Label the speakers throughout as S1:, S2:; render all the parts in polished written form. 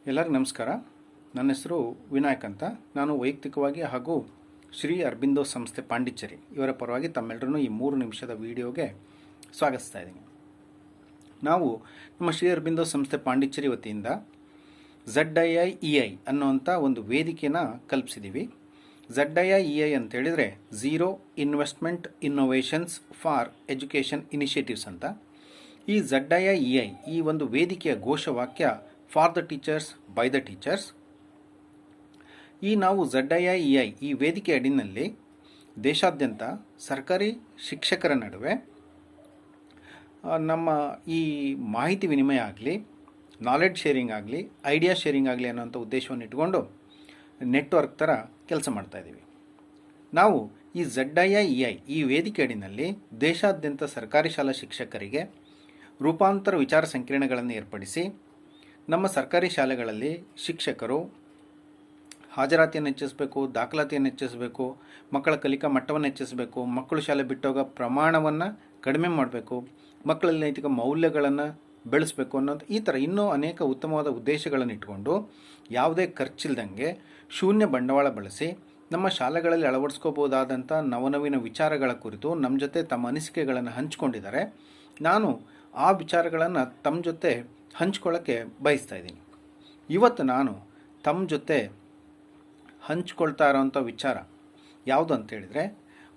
S1: ಎಲ್ಲರಿಗೂ ನಮಸ್ಕಾರ. ನನ್ನ ಹೆಸರು ವಿನಾಯಕ್ ಅಂತ. ನಾನು ವೈಯಕ್ತಿಕವಾಗಿ ಹಾಗೂ ಶ್ರೀ ಅರಬಿಂದೋ ಸಂಸ್ಥೆ ಪಾಂಡಿಚೇರಿ ಇವರ ಪರವಾಗಿ ತಮ್ಮೆಲ್ಲರನ್ನು ಈ 3 ನಿಮಿಷದ ವಿಡಿಯೋಗೆ ಸ್ವಾಗತಿಸ್ತಾ ಇದ್ದೀನಿ. ನಾವು ನಮ್ಮ ಶ್ರೀ ಅರಬಿಂದೋ ಸಂಸ್ಥೆ ಪಾಂಡಿಚೇರಿ ವತಿಯಿಂದ ZIIEI ಅನ್ನುವಂಥ ಒಂದು ವೇದಿಕೆಯನ್ನು ಕಲ್ಪಿಸಿದ್ದೀವಿ. ZIIEI ಅಂತ ಹೇಳಿದರೆ zero investment innovations for education initiatives ಅಂತ. ಈ ZIIEI ಈ ಒಂದು ವೇದಿಕೆಯ ಘೋಷವಾಕ್ಯ for the teachers by the teachers. ಈ ನಾವು ZIIEI ಈ ವೇದಿಕೆ ಅಡಿನಲ್ಲಿ ದೇಶಾದ್ಯಂತ ಸರ್ಕಾರಿ ಶಿಕ್ಷಕರ ನಡುವೆ ನಮ್ಮ ಈ ಮಾಹಿತಿ ವಿನಿಮಯ ಆಗಲಿ, ನಾಲೆಡ್ಜ್ ಶೇರಿಂಗ್ ಆಗಲಿ, ಐಡಿಯಾ ಶೇರಿಂಗ್ ಆಗಲಿ ಅನ್ನೋಂಥ ಉದ್ದೇಶವನ್ನು ಇಟ್ಕೊಂಡು ನೆಟ್ವರ್ಕ್ ಥರ ಕೆಲಸ ಮಾಡ್ತಾಯಿದ್ದೀವಿ. ನಾವು ಈ ZIIEI ಈ ವೇದಿಕೆ ಅಡಿನಲ್ಲಿ ದೇಶಾದ್ಯಂತ ಸರ್ಕಾರಿ ಶಾಲಾ ಶಿಕ್ಷಕರಿಗೆ ರೂಪಾಂತರ ವಿಚಾರ ಸಂಕಿರಣಗಳನ್ನು ಏರ್ಪಡಿಸಿ ನಮ್ಮ ಸರ್ಕಾರಿ ಶಾಲೆಗಳಲ್ಲಿ ಶಿಕ್ಷಕರು ಹಾಜರಾತಿಯನ್ನು ಹೆಚ್ಚಿಸಬೇಕು, ದಾಖಲಾತಿಯನ್ನು ಹೆಚ್ಚಿಸಬೇಕು, ಮಕ್ಕಳ ಕಲಿಕಾ ಮಟ್ಟವನ್ನು ಹೆಚ್ಚಿಸಬೇಕು, ಮಕ್ಕಳು ಶಾಲೆ ಬಿಟ್ಟೋಗೋ ಪ್ರಮಾಣವನ್ನು ಕಡಿಮೆ ಮಾಡಬೇಕು, ಮಕ್ಕಳಲ್ಲಿ ನೈತಿಕ ಮೌಲ್ಯಗಳನ್ನು ಬೆಳೆಸಬೇಕು ಅನ್ನೋದು ಈ ಥರ ಇನ್ನೂ ಅನೇಕ ಉತ್ತಮವಾದ ಉದ್ದೇಶಗಳನ್ನು ಇಟ್ಕೊಂಡು ಯಾವುದೇ ಖರ್ಚಿಲ್ದಂಗೆ ಶೂನ್ಯ ಬಂಡವಾಳ ಬಳಸಿ ನಮ್ಮ ಶಾಲೆಗಳಲ್ಲಿ ಅಳವಡಿಸ್ಕೋಬೋದಾದಂಥ ನವನವೀನ ವಿಚಾರಗಳ ಕುರಿತು ನಮ್ಮ ಜೊತೆ ತಮ್ಮ ಅನಿಸಿಕೆಗಳನ್ನು ಹಂಚಿಕೊಂಡಿದ್ದಾರೆ. ನಾನು ಆ ವಿಚಾರಗಳನ್ನು ತಮ್ಮ ಜೊತೆ ಹಂಚ್ಕೊಳ್ಳೋಕ್ಕೆ ಬಯಸ್ತಾ ಇದ್ದೀನಿ. ಇವತ್ತು ನಾನು ತಮ್ಮ ಜೊತೆ ಹಂಚ್ಕೊಳ್ತಾ ಇರೋವಂಥ ವಿಚಾರ ಯಾವುದು ಅಂತೇಳಿದರೆ,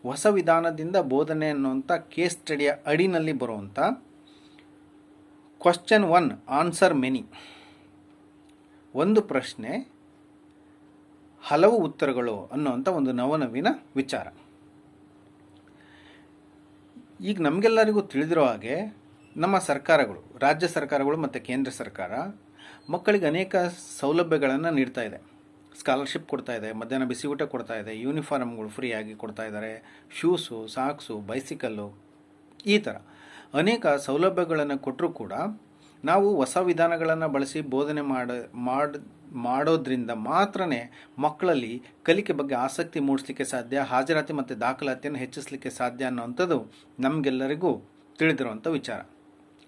S1: ಹೊಸ ವಿಧಾನದಿಂದ ಬೋಧನೆ ಅನ್ನುವಂಥ ಕೇಸ್ ಸ್ಟಡಿಯ ಅಡಿನಲ್ಲಿ ಬರುವಂಥ ಕ್ವಶ್ಚನ್ 1 ಆನ್ಸರ್ ಮೆನಿ, ಒಂದು ಪ್ರಶ್ನೆ ಹಲವು ಉತ್ತರಗಳು ಅನ್ನುವಂಥ ಒಂದು ನವನವೀನ ವಿಚಾರ. ಈಗ ನಮಗೆಲ್ಲರಿಗೂ ತಿಳಿದಿರೋ ಹಾಗೆ ನಮ್ಮ ಸರ್ಕಾರಗಳು, ರಾಜ್ಯ ಸರ್ಕಾರಗಳು ಮತ್ತು ಕೇಂದ್ರ ಸರ್ಕಾರ ಮಕ್ಕಳಿಗೆ ಅನೇಕ ಸೌಲಭ್ಯಗಳನ್ನು ನೀಡ್ತಾ ಇದೆ. ಸ್ಕಾಲರ್ಶಿಪ್ ಕೊಡ್ತಾ ಇದೆ, ಮಧ್ಯಾಹ್ನ ಬಿಸಿ ಊಟ ಕೊಡ್ತಾ ಇದೆ, ಯೂನಿಫಾರ್ಮ್ಗಳು ಫ್ರೀಯಾಗಿ ಕೊಡ್ತಾ ಇದ್ದಾರೆ, ಶೂಸು, ಸಾಕ್ಸು, ಬೈಸಿಕಲ್ಲು, ಈ ಥರ ಅನೇಕ ಸೌಲಭ್ಯಗಳನ್ನು ಕೊಟ್ಟರೂ ಕೂಡ ನಾವು ಹೊಸ ವಿಧಾನಗಳನ್ನು ಬಳಸಿ ಬೋಧನೆ ಮಾಡೋದ್ರಿಂದ ಮಾತ್ರ ಮಕ್ಕಳಲ್ಲಿ ಕಲಿಕೆ ಬಗ್ಗೆ ಆಸಕ್ತಿ ಮೂಡಿಸಲಿಕ್ಕೆ ಸಾಧ್ಯ, ಹಾಜರಾತಿ ಮತ್ತು ದಾಖಲಾತಿಯನ್ನು ಹೆಚ್ಚಿಸಲಿಕ್ಕೆ ಸಾಧ್ಯ ಅನ್ನೋವಂಥದ್ದು ನಮಗೆಲ್ಲರಿಗೂ ತಿಳಿದಿರುವಂಥ ವಿಚಾರ.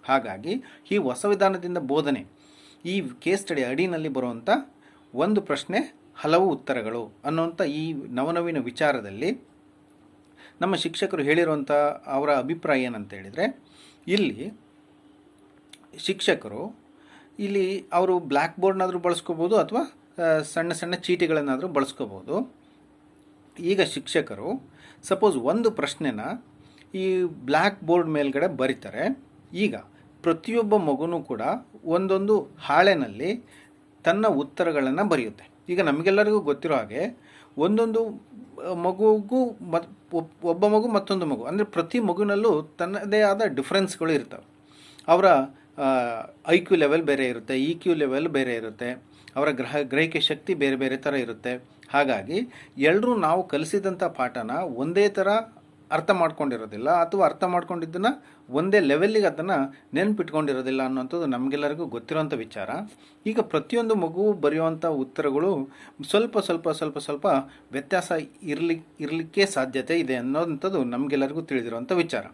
S1: ಹಾಗಾಗಿ ಈ ಹೊಸ ವಿಧಾನದಿಂದ ಬೋಧನೆ ಈ ಕೇಸ್ ಸ್ಟಡಿ ಅಡಿನಲ್ಲಿ ಬರುವಂಥ ಒಂದು ಪ್ರಶ್ನೆ ಹಲವು ಉತ್ತರಗಳು ಅನ್ನುವಂಥ ಈ ನವನವೀನ ವಿಚಾರದಲ್ಲಿ ನಮ್ಮ ಶಿಕ್ಷಕರು ಹೇಳಿರುವಂಥ ಅವರ ಅಭಿಪ್ರಾಯ ಏನಂತ ಹೇಳಿದರೆ, ಇಲ್ಲಿ ಶಿಕ್ಷಕರು ಇಲ್ಲಿ ಅವರು ಬ್ಲ್ಯಾಕ್ ಬೋರ್ಡ್ನಾದರೂ ಬಳಸ್ಕೋಬೋದು ಅಥವಾ ಸಣ್ಣ ಸಣ್ಣ ಚೀಟಿಗಳನ್ನಾದರೂ ಬಳಸ್ಕೋಬೋದು. ಈಗ ಶಿಕ್ಷಕರು ಸಪೋಸ್ ಒಂದು ಪ್ರಶ್ನೆನ ಈ ಬ್ಲ್ಯಾಕ್ ಬೋರ್ಡ್ ಮೇಲ್ಗಡೆ ಬರೀತಾರೆ. ಈಗ ಪ್ರತಿಯೊಬ್ಬ ಮಗುನೂ ಕೂಡ ಒಂದೊಂದು ಹಾಳೆನಲ್ಲಿ ತನ್ನ ಉತ್ತರಗಳನ್ನು ಬರೆಯುತ್ತೆ. ಈಗ ನಮಗೆಲ್ಲರಿಗೂ ಗೊತ್ತಿರೋ ಹಾಗೆ ಒಂದೊಂದು ಮಗುಗೂ ಒಬ್ಬ ಮಗು ಮತ್ತೊಂದು ಮಗು ಅಂದರೆ ಪ್ರತಿ ಮಗುನಲ್ಲೂ ತನ್ನದೇ ಆದ ಡಿಫ್ರೆನ್ಸ್ಗಳು ಇರ್ತವೆ. ಅವರ IQ ಲೆವೆಲ್ ಬೇರೆ ಇರುತ್ತೆ, EQ ಲೆವೆಲ್ ಬೇರೆ ಇರುತ್ತೆ, ಅವರ ಗ್ರಹಿಕೆ ಶಕ್ತಿ ಬೇರೆ ಬೇರೆ ಥರ ಇರುತ್ತೆ. ಹಾಗಾಗಿ ಎಲ್ಲರೂ ನಾವು ಕಲಿಸಿದಂಥ ಪಾಠನ ಒಂದೇ ಥರ ಅರ್ಥ ಮಾಡ್ಕೊಂಡಿರೋದಿಲ್ಲ, ಅಥವಾ ಅರ್ಥ ಮಾಡ್ಕೊಂಡಿದ್ದನ್ನು ಒಂದೇ ಲೆವೆಲ್ಲಿಗೆ ಅದನ್ನು ನೆನಪಿಟ್ಕೊಂಡಿರೋದಿಲ್ಲ ಅನ್ನೋಂಥದ್ದು ನಮಗೆಲ್ಲರಿಗೂ ಗೊತ್ತಿರೋಂಥ ವಿಚಾರ. ಈಗ ಪ್ರತಿಯೊಂದು ಮಗು ಬರೆಯುವಂಥ ಉತ್ತರಗಳು ಸ್ವಲ್ಪ ಸ್ವಲ್ಪ ಸ್ವಲ್ಪ ಸ್ವಲ್ಪ ವ್ಯತ್ಯಾಸ ಇರಲಿಕ್ಕೆ ಸಾಧ್ಯತೆ ಇದೆ ಅನ್ನೋಂಥದ್ದು ನಮಗೆಲ್ಲರಿಗೂ ತಿಳಿದಿರುವಂಥ ವಿಚಾರ.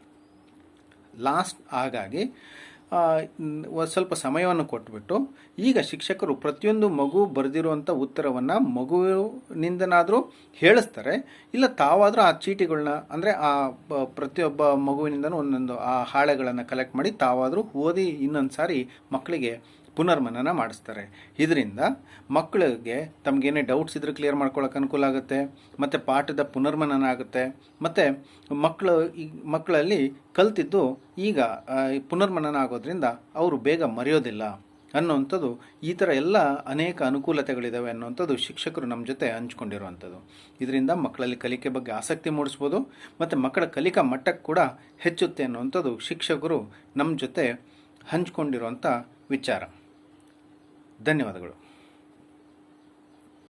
S1: ಹಾಗಾಗಿ ಸ್ವಲ್ಪ ಸಮಯವನ್ನು ಕೊಟ್ಬಿಟ್ಟು ಈಗ ಶಿಕ್ಷಕರು ಪ್ರತಿಯೊಂದು ಮಗು ಬರೆದಿರುವಂಥ ಉತ್ತರವನ್ನು ಮಗುವಿನಿಂದನಾದರೂ ಹೇಳಿಸ್ತಾರೆ, ಇಲ್ಲ ತಾವಾದರೂ ಆ ಚೀಟಿಗಳನ್ನ ಅಂದರೆ ಆ ಪ್ರತಿಯೊಬ್ಬ ಮಗುವಿನಿಂದನೂ ಒಂದೊಂದು ಆ ಹಾಳೆಗಳನ್ನು ಕಲೆಕ್ಟ್ ಮಾಡಿ ತಾವಾದರೂ ಓದಿ ಇನ್ನೊಂದು ಸಾರಿ ಮಕ್ಕಳಿಗೆ ಪುನರ್ಮನನ ಮಾಡಿಸ್ತಾರೆ. ಇದರಿಂದ ಮಕ್ಕಳಿಗೆ ತಮಗೇನೇ ಡೌಟ್ಸ್ ಇದ್ರೆ ಕ್ಲಿಯರ್ ಮಾಡ್ಕೊಳ್ಳೋಕೆ ಅನುಕೂಲ ಆಗುತ್ತೆ, ಮತ್ತು ಪಾಠದ ಪುನರ್ಮನನ ಆಗುತ್ತೆ, ಮತ್ತು ಮಕ್ಕಳಲ್ಲಿ ಕಲ್ತಿದ್ದು ಈಗ ಪುನರ್ಮನನ ಆಗೋದ್ರಿಂದ ಅವರು ಬೇಗ ಮರೆಯೋದಿಲ್ಲ ಅನ್ನೋವಂಥದ್ದು. ಈ ಥರ ಎಲ್ಲ ಅನೇಕ ಅನುಕೂಲತೆಗಳಿದ್ದಾವೆ ಅನ್ನೋವಂಥದ್ದು ಶಿಕ್ಷಕರು ನಮ್ಮ ಜೊತೆ ಹಂಚ್ಕೊಂಡಿರುವಂಥದ್ದು. ಇದರಿಂದ ಮಕ್ಕಳಲ್ಲಿ ಕಲಿಕೆ ಬಗ್ಗೆ ಆಸಕ್ತಿ ಮೂಡಿಸ್ಬೋದು ಮತ್ತು ಮಕ್ಕಳ ಕಲಿಕಾ ಮಟ್ಟಕ್ಕೆ ಕೂಡ ಹೆಚ್ಚುತ್ತೆ ಅನ್ನುವಂಥದ್ದು ಶಿಕ್ಷಕರು ನಮ್ಮ ಜೊತೆ ಹಂಚ್ಕೊಂಡಿರುವಂಥ ವಿಚಾರ. ಧನ್ಯವಾದಗಳು.